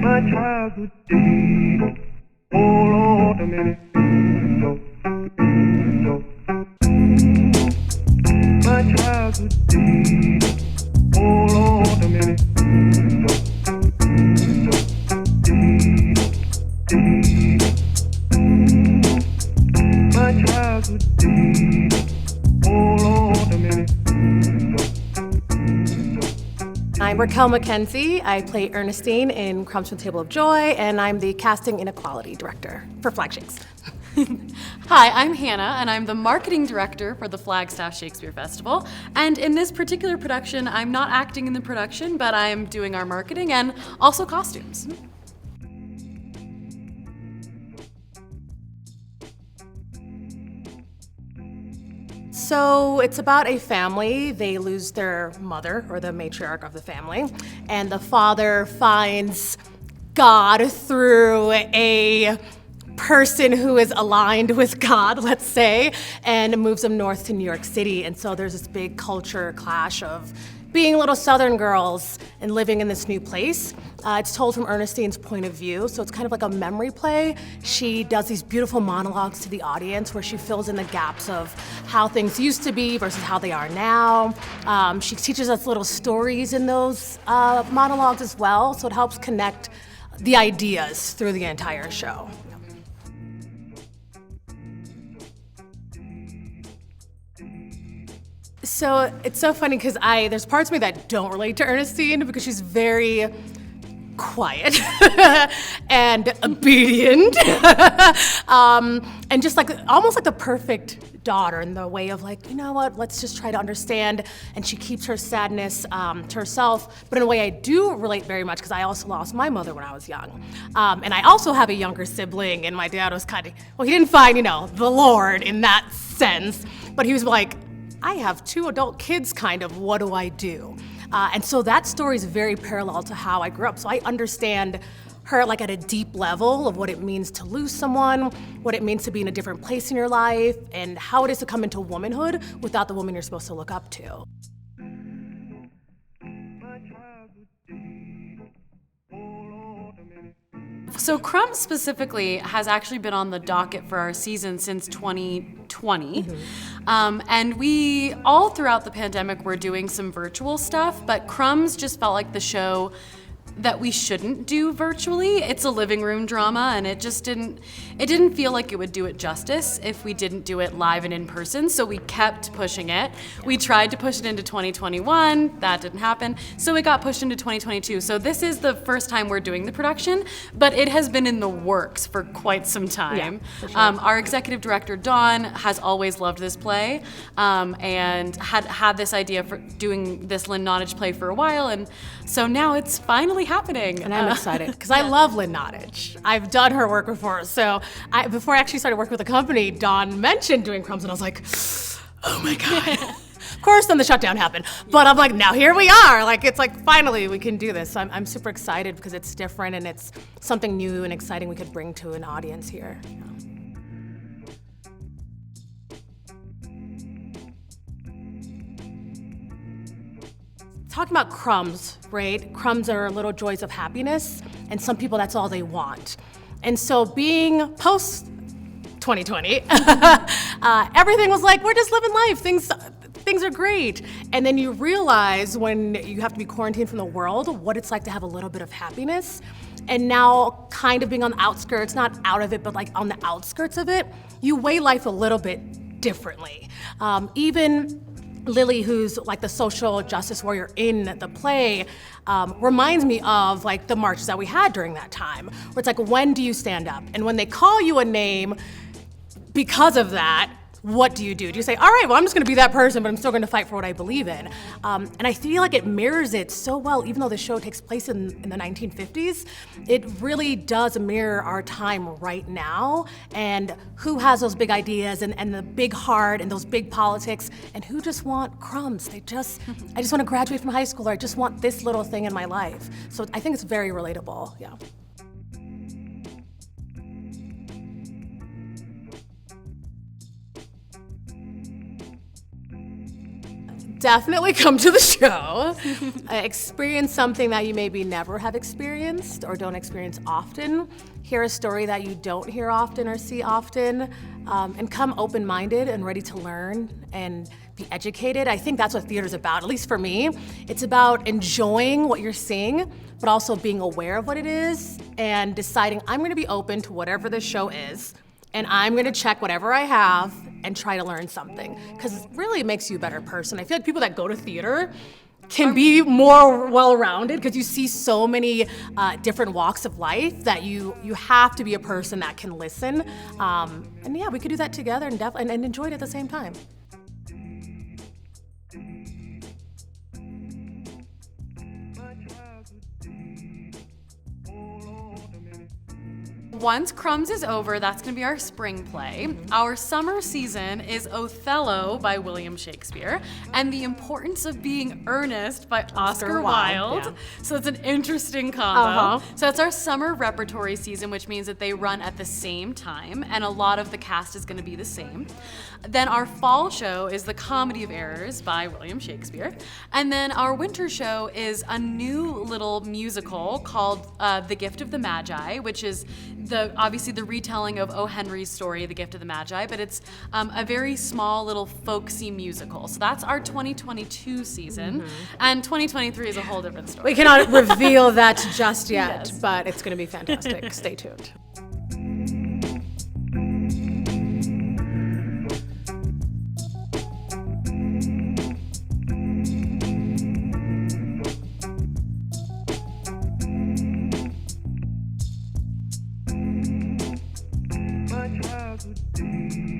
My childhood days, oh Lord, a minute. My childhood days, oh Lord, a minute. My childhood days, oh Lord, a minute. I'm Racquel McKenzie. I play Ernestine in Crumbs from the Table of Joy, and I'm the Casting Inequality Director for Flagstaff Shakespeare. Hi, I'm Hannah, and I'm the Marketing Director for the Flagstaff Shakespeare Festival. And in this particular production, I'm not acting in the production, but I'm doing our marketing and also costumes. So it's about a family. They lose their mother, or the matriarch of the family, and the father finds God through a person who is aligned with God, let's say, and moves them north to New York City. And so there's this big culture clash of being little Southern girls and living in this new place. It's told from Ernestine's point of view, so it's kind of like a memory play. She does these beautiful monologues to the audience where she fills in the gaps of how things used to be versus how they are now. She teaches us little stories in those monologues as well, so it helps connect the ideas through the entire show. So it's so funny because there's parts of me that don't relate to Ernestine because she's very quiet and obedient and just like almost like the perfect daughter in the way of like, you know what, let's just try to understand. And she keeps her sadness to herself, but in a way I do relate very much because I also lost my mother when I was young. And I also have a younger sibling, and my dad was kind of, well, he didn't find, the Lord in that sense, but he was like, I have 2 adult kids, kind of, what do I do? And so that story is very parallel to how I grew up. So I understand her like at a deep level of what it means to lose someone, what it means to be in a different place in your life, and how it is to come into womanhood without the woman you're supposed to look up to. So Crumbs specifically has actually been on the docket for our season since 2020. And we, all throughout the pandemic, were doing some virtual stuff, but Crumbs just felt like the show that we shouldn't do virtually. It's a living room drama, and it didn't feel like it would do it justice if we didn't do it live and in person, so we kept pushing it. We tried to push it into 2021, that didn't happen, so it got pushed into 2022. So this is the first time we're doing the production, but it has been in the works for quite some time. Yeah, for sure. Our executive director, Dawn, has always loved this play, and had this idea for doing this Lynn Nottage play for a while, and so now it's finally happening. And I'm excited because I love Lynn Nottage. I've done her work before. So before I actually started working with the company, Dawn mentioned doing Crumbs, and I was like, oh my God. Of course, then the shutdown happened. But I'm like, now here we are. Like, it's like, finally, we can do this. So I'm super excited because it's different and it's something new and exciting we could bring to an audience here. Talking about crumbs, right? Crumbs are little joys of happiness, and some people, that's all they want. And so being post 2020, everything was like, we're just living life. Things are great. And then you realize when you have to be quarantined from the world, what it's like to have a little bit of happiness. And now kind of being on the outskirts, not out of it, but like on the outskirts of it, you weigh life a little bit differently. Even Lily, who's like the social justice warrior in the play, reminds me of like the marches that we had during that time, where it's like, when do you stand up? And when they call you a name because of that, what do you do? Do you say, all right, well, I'm just gonna be that person, but I'm still gonna fight for what I believe in? And I feel like it mirrors it so well, even though the show takes place in the 1950s, it really does mirror our time right now, and who has those big ideas and the big heart and those big politics, and who just want crumbs. I just wanna graduate from high school, or I just want this little thing in my life. So I think it's very relatable, yeah. definitely come to the show. Experience something that you maybe never have experienced or don't experience often. Hear a story that you don't hear often or see often, and come open-minded and ready to learn and be educated. I think that's what theater's about, at least for me. It's about enjoying what you're seeing, but also being aware of what it is and deciding I'm gonna be open to whatever the show is, and I'm gonna check whatever I have and try to learn something, because it really makes you a better person. I feel like people that go to theater can be more well-rounded because you see so many different walks of life that you have to be a person that can listen. And yeah, we could do that together and enjoy it at the same time. Once Crumbs is over, that's going to be our spring play. Our summer season is Othello by William Shakespeare and The Importance of Being Earnest by Oscar Wilde. Yeah. So it's an interesting combo. Uh-huh. So that's our summer repertory season, which means that they run at the same time and a lot of the cast is going to be the same. Then our fall show is The Comedy of Errors by William Shakespeare. And then our winter show is a new little musical called The Gift of the Magi, which is obviously the retelling of O. Henry's story, The Gift of the Magi, but it's a very small little folksy musical. So that's our 2022 season, and 2023 is a whole different story. We cannot reveal that just yet, Yes. but it's gonna be fantastic. Stay tuned. my childhood days.